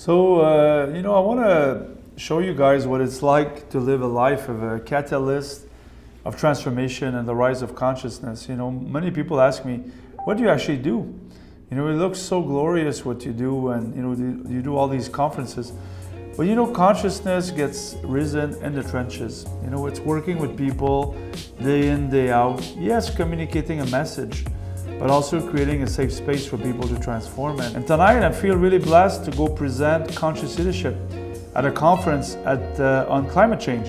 I want to show you guys what it's like to live a life of a catalyst of transformation and the rise of consciousness. Many people ask me, what do you actually do? It looks so glorious what you do, and you do all these conferences. But consciousness gets risen in the trenches. It's working with people day in, day out. Yes, communicating a message, but also creating a safe space for people to transform it. And tonight I feel really blessed to go present conscious leadership at a conference on climate change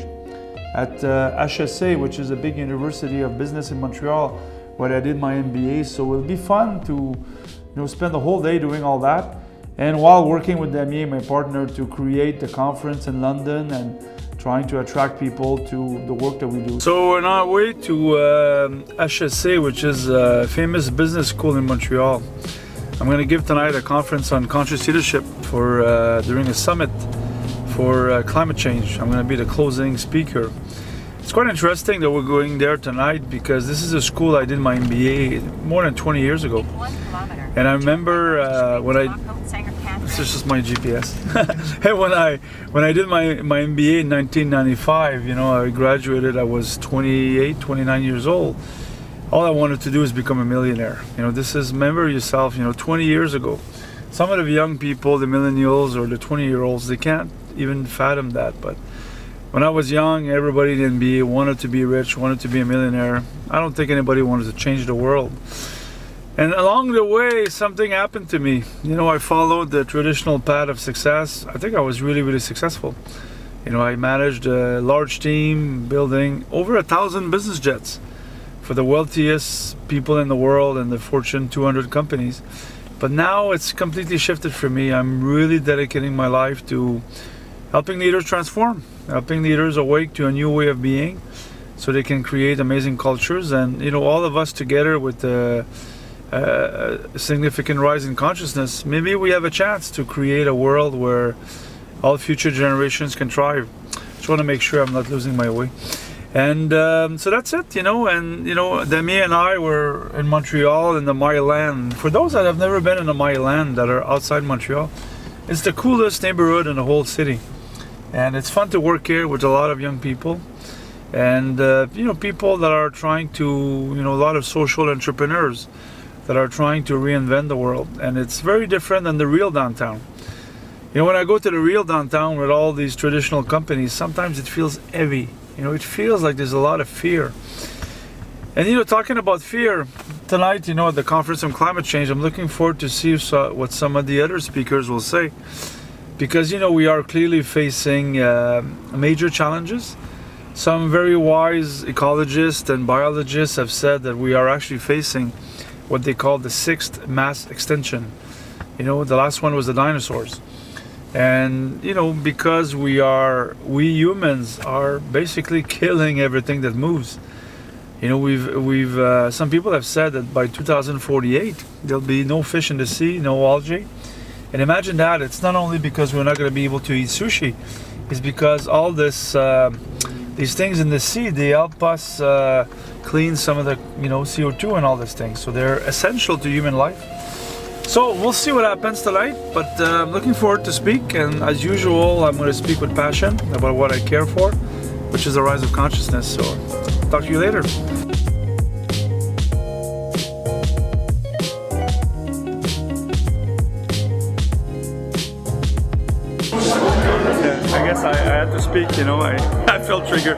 at HEC, which is a big university of business in Montreal, where I did my MBA. So it'll be fun to spend the whole day doing all that. And while working with Damien, my partner, to create the conference in London and trying to attract people to the work that we do. So we're on our way to HEC, which is a famous business school in Montreal. I'm going to give tonight a conference on conscious leadership during a summit for climate change. I'm going to be the closing speaker. It's quite interesting that we're going there tonight because this is a school I did my MBA more than 20 years ago. And I remember this is just my GPS. And when I did my MBA in 1995, I graduated, I was 28, 29 years old. All I wanted to do is become a millionaire. Remember yourself, 20 years ago. Some of the young people, the millennials or the 20-year-olds, they can't even fathom that. But when I was young, everybody in the MBA wanted to be rich, wanted to be a millionaire. I don't think anybody wanted to change the world. And along the way, something happened to me. I followed the traditional path of success. I think I was really, really successful. I managed a large team, building over 1,000 business jets for the wealthiest people in the world and the Fortune 200 companies. But now it's completely shifted for me. I'm really dedicating my life to helping leaders transform, helping leaders awake to a new way of being so they can create amazing cultures. And, all of us together with a significant rise in consciousness, maybe we have a chance to create a world where all future generations can thrive. Just want to make sure I'm not losing my way. And so that's it, Damien and I were in Montreal in the Mile-Land. For those that have never been in the Mile-Land that are outside Montreal, it's the coolest neighborhood in the whole city. And it's fun to work here with a lot of young people. And, people that are trying to, a lot of social entrepreneurs that are trying to reinvent the world. And it's very different than the real downtown. When I go to the real downtown with all these traditional companies, sometimes it feels heavy. It feels like there's a lot of fear. And talking about fear, tonight, at the conference on climate change, I'm looking forward to see what some of the other speakers will say. Because, we are clearly facing major challenges. Some very wise ecologists and biologists have said that we are actually facing what they call the sixth mass extinction. The last one was the dinosaurs. And, because we humans are basically killing everything that moves. Some people have said that by 2048, there'll be no fish in the sea, no algae. And imagine that, it's not only because we're not going to be able to eat sushi, it's because all these things in the sea, they help us clean some of the CO2 and all these things. So they're essential to human life. So we'll see what happens tonight, but I'm looking forward to speak. And as usual, I'm going to speak with passion about what I care for, which is the rise of consciousness. So talk to you later. I guess I had to speak, I felt triggered.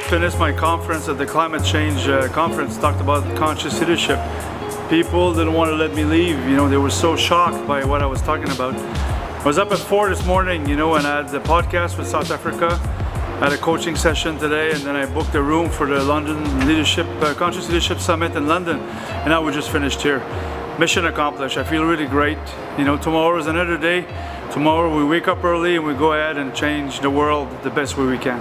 Finished my conference at the climate change conference, talked about conscious leadership. People didn't want to let me leave, they were so shocked by what I was talking about. I was up at 4 this morning, and I had the podcast with South Africa. I had a coaching session today, and then I booked a room for the London Conscious Leadership Summit in London, and now we just finished here. Mission accomplished. I feel really great. Tomorrow is another day. Tomorrow we wake up early and we go ahead and change the world the best way we can.